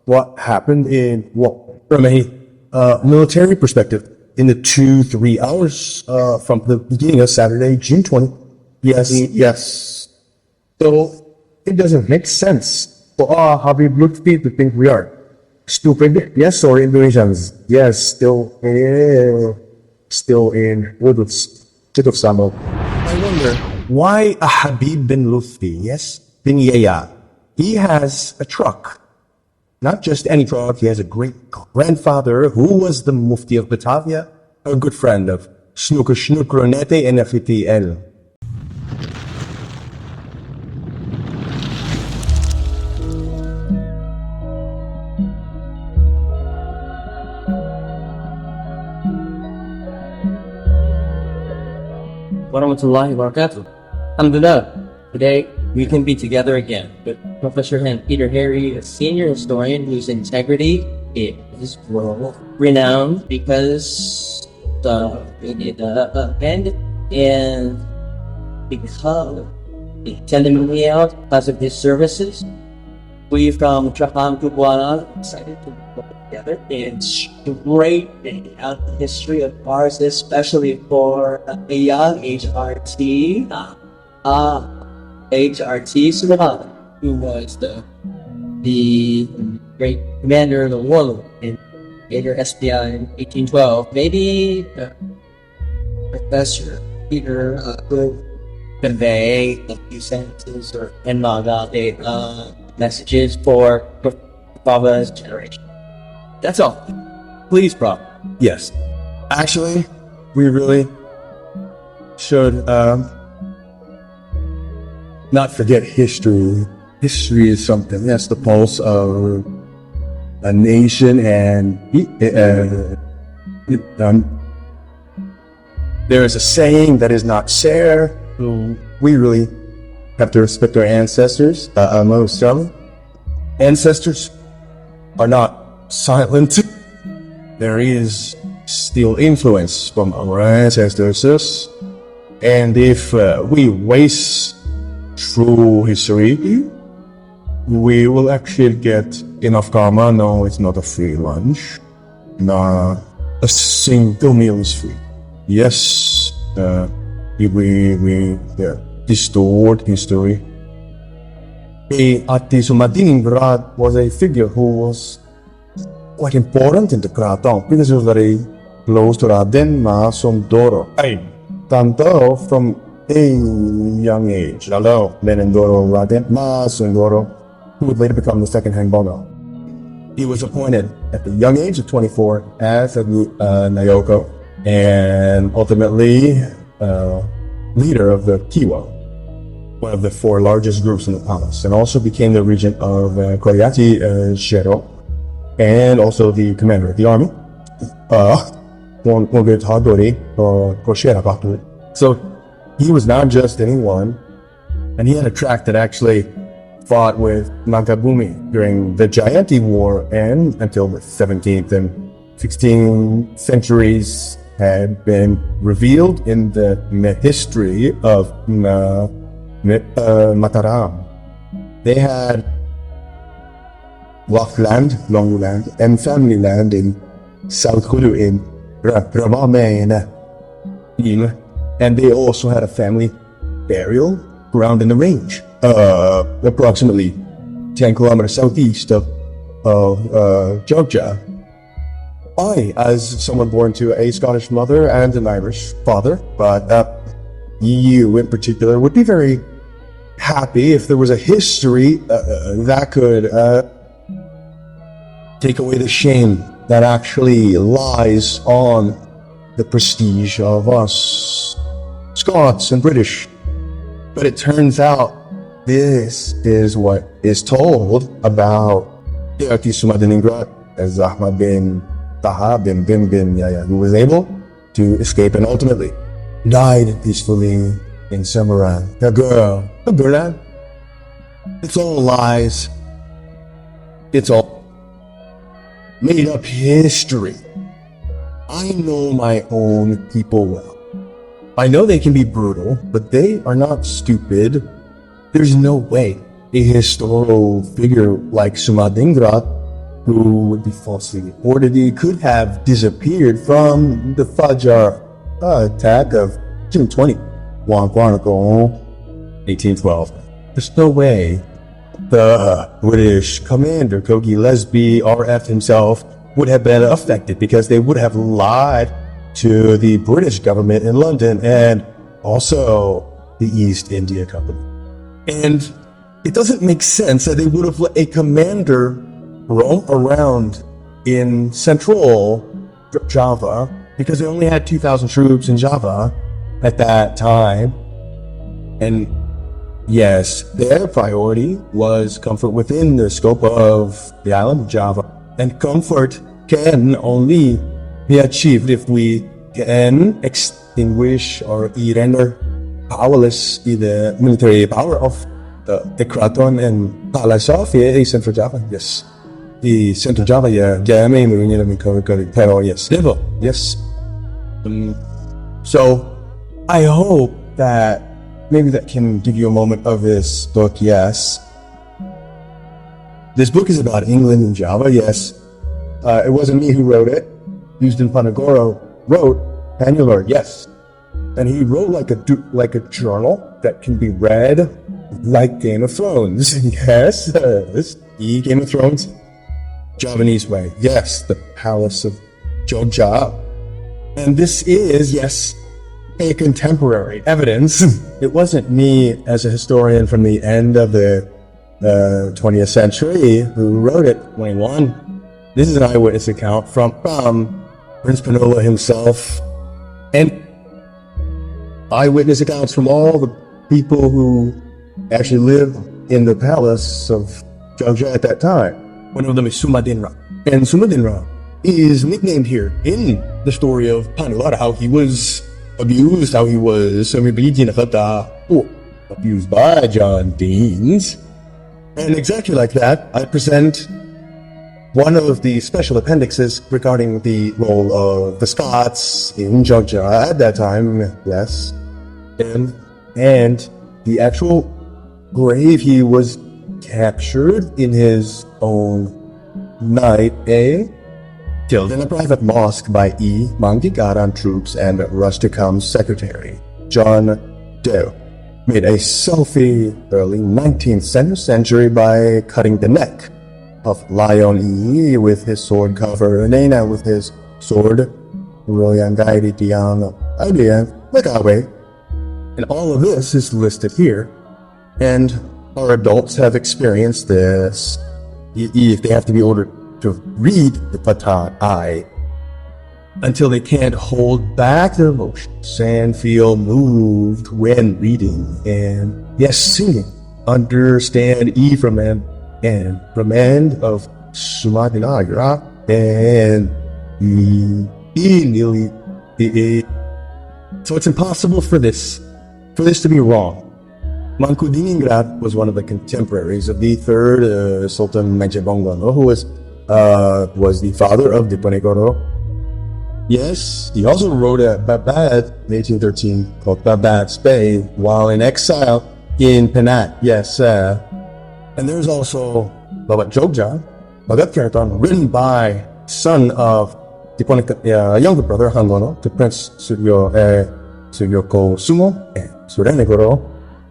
what happened from a military perspective in the 2-3 hours from the beginning of Saturday, June 20. Yes. So it doesn't make sense for Habib Luthfi to think we are stupid. Yes, or Indonesians. Yes, still in City of Semarang. I wonder why a Habib bin Luthfi, bin Yahya, he has a truck. Not just any truck, he has a great-grandfather who was the Mufti of Batavia, a good friend of Snukronete and FTL. Warahmatullahi wabarakatuh. Alhamdulillah. Today we can be together again with Professor Peter Carey, a senior historian whose integrity is world renowned because and because the testimonial because of his services. We from Trapang Kubuana decided to work together. It's great out the history of ours, especially for a young HRT. HRT Suleiman, who was the great commander of the warlord in later SPI in 1812. Maybe Professor Peter could convey a few sentences or messages for Baba's generation. That's all. Please, Prof. Yes. Actually, we really should not forget history. History is something that's the pulse of a nation, and there is a saying that is not share. We really have to respect our ancestors. Most ancestors are not silent. There is still influence from our ancestors, and if we waste true history, we will actually get enough karma. No, it's not a free lunch. Not a single meal is free. Yes, we distort history. SUMODININGRAT was a figure who was quite important in the Kraton because he was very close to Raden Masundoro. Tanto from a young age, Menendoro Raden Masundoro, who would later become the second Hangbono. He was appointed at the young age of 24 as a Nayoko and ultimately leader of the Kiwa, one of the 4 largest groups in the palace, and also became the regent of Koryati Shero, and also the commander of the army. So he was not just anyone, and he had a track that actually fought with Magabumi during the Jayanti War and until the 17th and 16th centuries had been revealed in the history of Mataram. They had long land, and family land in South Kulu in Ramamena. And they also had a family burial ground in the range, approximately 10 kilometers southeast of Jogja. I, as someone born to a Scottish mother and an Irish father, but you in particular, would be very happy if there was a history that could take away the shame that actually lies on the prestige of us Scots and British. But it turns out this is what is told about SUMODININGRAT as Ahmad bin Taha bin Yahya, who was able to escape and ultimately died peacefully in Semarang. The girl, it's all lies. It's all made up history. I know my own people well. I know they can be brutal, but they are not stupid. There's no way a historical figure like SUMODININGRAT who would be falsely reported. He could have disappeared from the Fajar attack of June 20, 1812. There's no way the British commander, Kogi Lesby, RF himself, would have been affected because they would have lied to the British government in London and also the East India Company. And it doesn't make sense that they would have let a commander roam around in central Java because they only had 2,000 troops in Java at that time. And yes, their priority was comfort within the scope of the island of Java. And comfort can only be achieved if we can extinguish or render powerless the military power of the Kraton and FALSIFY, Central Java. Yes. The Central Java, yeah, may pero yes, never, yes. So I hope that maybe that can give you a moment of this book. Yes, this book is about England and Java. Yes, it wasn't me who wrote it. Houston Panagoro wrote Annular. Yes, and he wrote like a journal that can be read like Game of Thrones. Yes, the Game of Thrones. Javanese way. Yes, the Palace of Jogja. And this is, yes, a contemporary evidence. It wasn't me as a historian from the end of the 20th century who wrote it, 21. This is an eyewitness account from Prince Panola himself, and eyewitness accounts from all the people who actually lived in the palace of Jogja at that time. One of them is Sumodiningrat. And Sumodiningrat is nicknamed here in the story of Panola, how he was abused, how he was abused by John Deans. And exactly like that, I present one of the special appendixes regarding the role of the Scots in Jogja at that time. Yes. And the actual grave he was captured in his own night, killed in a private mosque by E. Mangdigaran troops and Rusticum's secretary, John Doe, made a selfie early 19th century by cutting the neck of Lion E with his sword cover, Nena with his sword, and all of this is listed here. And our adults have experienced this. If they have to be ordered to read the Patan I until they can't hold back their emotions and feel moved when reading, and yes, singing, understand E from N and from end of Sumodiningrat and so it's impossible for this to be wrong. Mangkudiningrat was one of the contemporaries of the third Sultan Majapahit, who was the father of Diponegoro. Yes, he also wrote a Babad in 1813 called Babad's Bay while in exile in Penat. Yes, and there's also Babad Jogja, Babad Keraton, written by son of Diponegoro, younger brother Hangono, to Prince Suryoko Sumo and Surenegoro,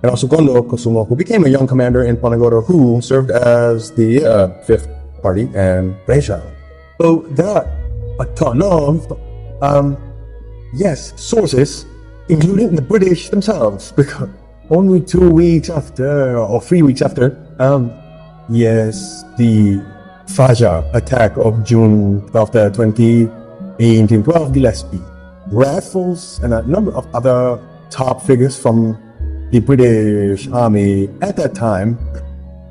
and also Gondo Kosumo, who became a young commander in Ponegoro, who served as the fifth party and Brescia. So there are a ton of sources, including the British themselves, because only 2 weeks after, or 3 weeks after, the Fajar attack of June 12, 1812, Gillespie, Raffles, and a number of other top figures from the British Army at that time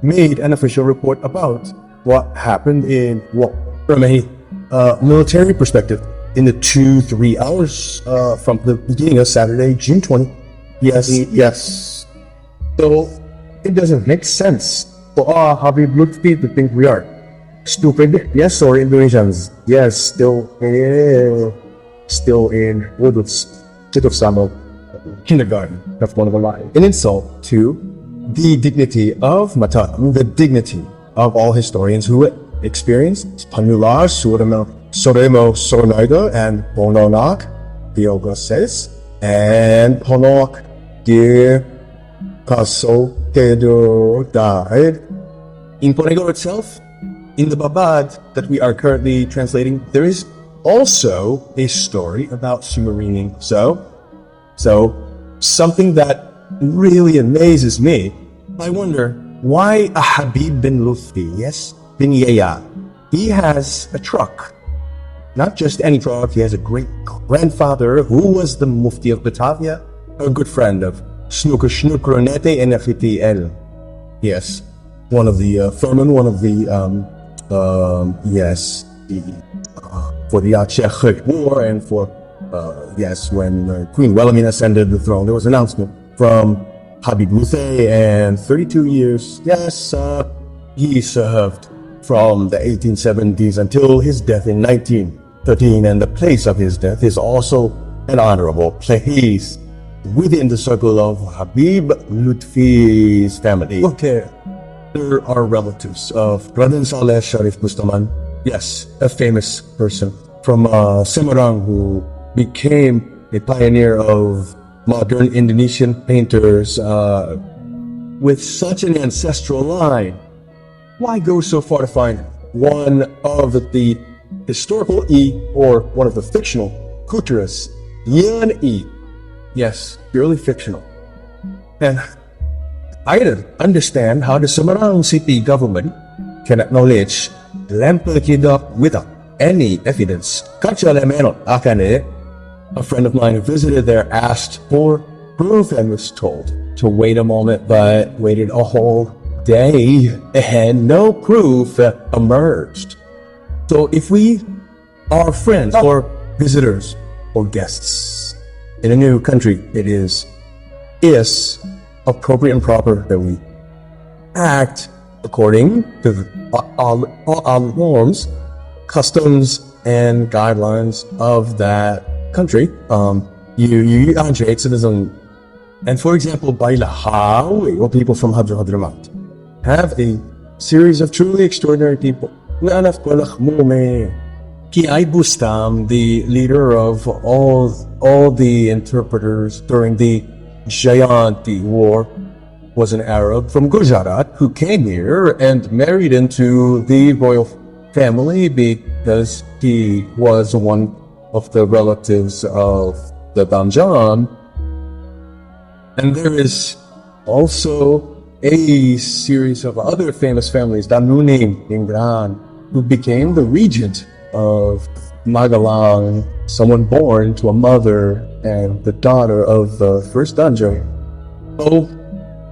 made an official report about what happened from a military perspective in the 2-3 hours from the beginning of Saturday, June 20. Yes. So it doesn't make sense for Habib Luthfi to think we are stupid. Yes, or Indonesians. Yes, still in City of Semarang kindergarten. That's one of the lines. An insult to the dignity of Matan, the dignity of all historians who experience. Panular, Soremo Sornoido, and Bononak, Diogo says, and Ponok, Dear Kaso Kedo died. In Ponegoro itself, in the Babad that we are currently translating, there is also a story about submarining. So something that really amazes me, I wonder why a Habib bin Luthfi, yes, bin Yahya, he has a truck. Not just any truck, he has a great grandfather who was the Mufti of Batavia, a good friend of Snukronete and FTL. Yes, one of the Furman, one of the for the Aceh War, and for when Queen Wilhelmina ascended the throne, there was an announcement from Habib Luthfi, and 32 years, he served from the 1870s until his death in 1913, and the place of his death is also an honorable place within the circle of Habib Luthfi's family. Okay, there are relatives of Raden Saleh Sharif Bustaman, yes, a famous person from Semarang who became a pioneer of modern Indonesian painters with such an ancestral line. Why go so far to find one of the historical or one of the fictional Kuteras, Yan E? Yes, purely fictional. And I don't understand how the Semarang city government can acknowledge Lempel Kidok without any evidence. A friend of mine who visited there asked for proof and was told to wait a moment, but waited a whole day and no proof emerged. So if we are friends or visitors or guests in a new country, it is appropriate and proper that we act according to our norms, customs, and guidelines of that country. You Andre citizen, and for example, Bailahawi, or people from Hadramaut, have a series of truly extraordinary people. Kiai Bustam, the leader of all the interpreters during the Jayanti War, was an Arab from Gujarat who came here and married into the royal family because he was one of the relatives of the Banjan. And there is also a series of other famous families, Danuningrat, who became the regent of Magalang, someone born to a mother and the daughter of the first Danjo. So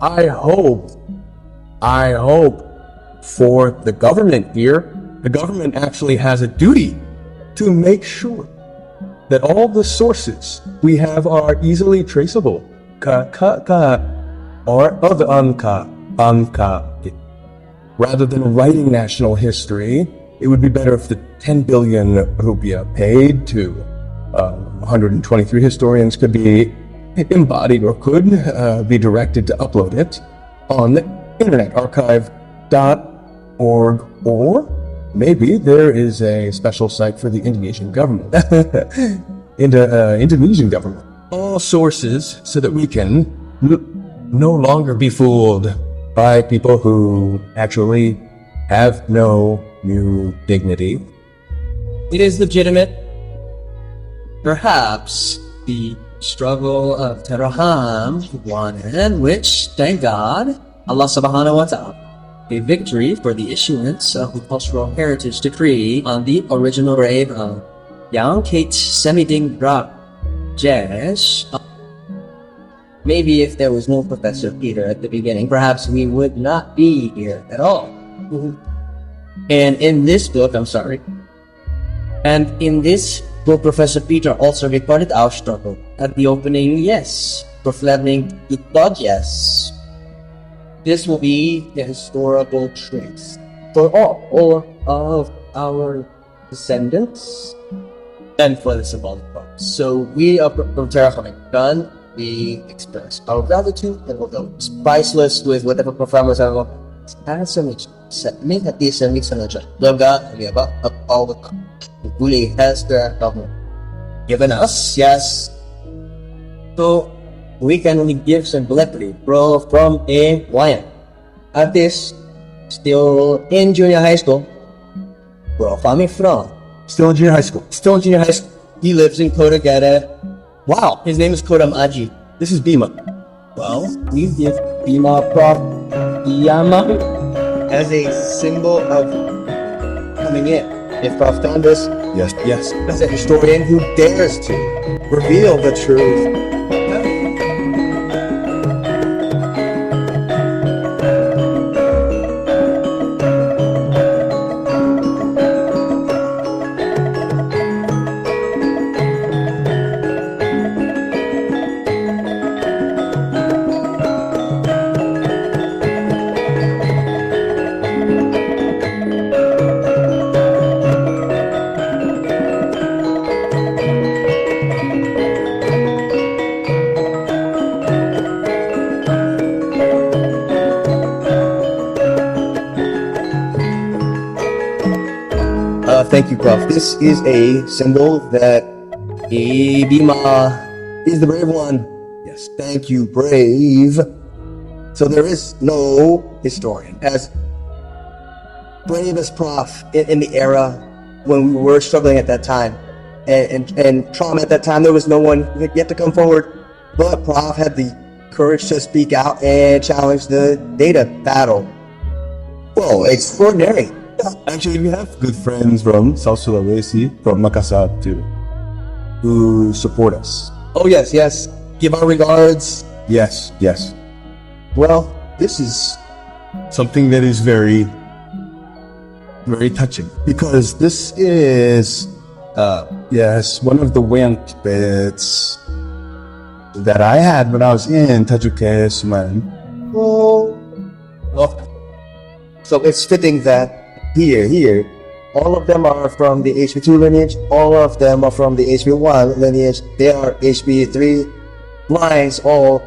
I hope for the government here, the government actually has a duty to make sure that all the sources we have are easily traceable. Or other anka. Rather than writing national history, it would be better if the 10 billion rupiah paid to 123 historians could be embodied or could be directed to upload it on Internet Archive.org, or maybe there is a special site for the Indonesian government. Indonesian government. All sources so that we can no longer be fooled by people who actually have no new dignity. It is legitimate. Perhaps the struggle of Teraham won, which, thank God, Allah subhanahu wa ta'ala, a victory for the issuance of the cultural heritage decree on the original grave of Yang Kate Semidinggrat Jesh. Maybe if there was no Professor Peter at the beginning, perhaps we would not be here at all. And in this book, Professor Peter also recorded our struggle. At the opening, yes. Proclaiming God, yes. This will be the historical trace for all of our descendants and for the symbolic purpose. So we are from Teraham, we express our gratitude, and although it's priceless with whatever performance min at least a mix on the Loga, we about all the really has the given us, yes. So we can only give some celebrity from a lion. Artist still in junior high school. Where coming from? Still in junior high school. Still in junior high school. He lives in Kodagata. Wow, his name is Kodam Aji. This is Bima. Well, we give Bima Prof Yama as a symbol of coming in. If Prof done this, Yes, yes. as a historian who dares to reveal the truth. Thank you, Prof. This is a symbol that Bima is the brave one. Yes, thank you, brave. So there is no historian as brave as Prof in the era when we were struggling at that time and trauma at that time. There was no one yet to come forward, but Prof had the courage to speak out and challenge the data battle. Well, extraordinary. Actually, we have good friends from South Sulawesi, from Makassar too, who support us. Oh yes, yes. Give our regards. Yes, yes. Well, this is Something that is very, very touching because this is, yes, one of the went bits that I had when I was in Tajuke Semarang. so it's fitting that here, all of them are from the HB2 lineage, all of them are from the HB1 lineage, they are HB3 lines all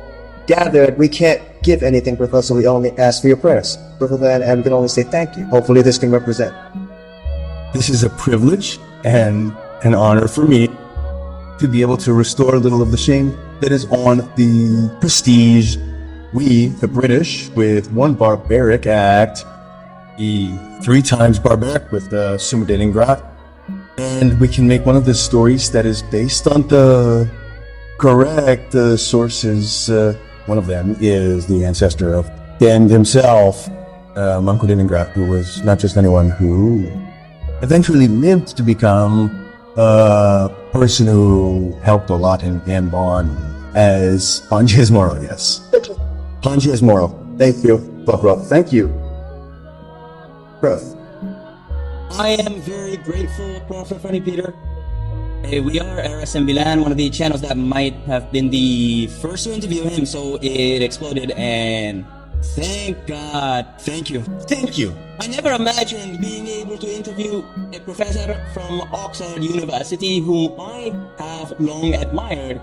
gathered. We can't give anything, Professor, we only ask for your prayers. Professor, and we can only say thank you. Hopefully this can represent. This is a privilege and an honor for me to be able to restore a little of the shame that is on the prestige. We, the British, with one barbaric act, the 3 times barbaric with the SUMODININGRAT, and we can make one of the stories that is based on the correct sources. One of them is the ancestor of Ken himself, Mangkudiningrat, who was not just anyone who eventually lived to become a person who helped a lot in Gambon as Panji Moro, yes. Panji Moro. Thank you, Prof. Thank you. Prof. I am very grateful, Prof. Funny Peter. We are RSM Milan, one of the channels that might have been the first to interview him, so it exploded, and thank God. Thank you. Thank you. I never imagined being able to interview a professor from Oxford University whom I have long admired.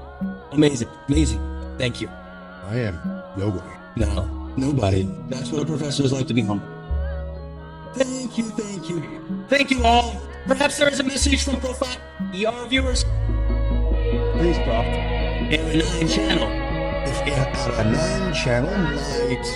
Amazing. Amazing. Thank you. I am nobody. No, nobody. That's what a professor is like to become. Thank you, thank you. Thank you all. Perhaps there is a message from Prof. ER viewers. Please, Prof. Area 9 channel. If you had a 9 channel night.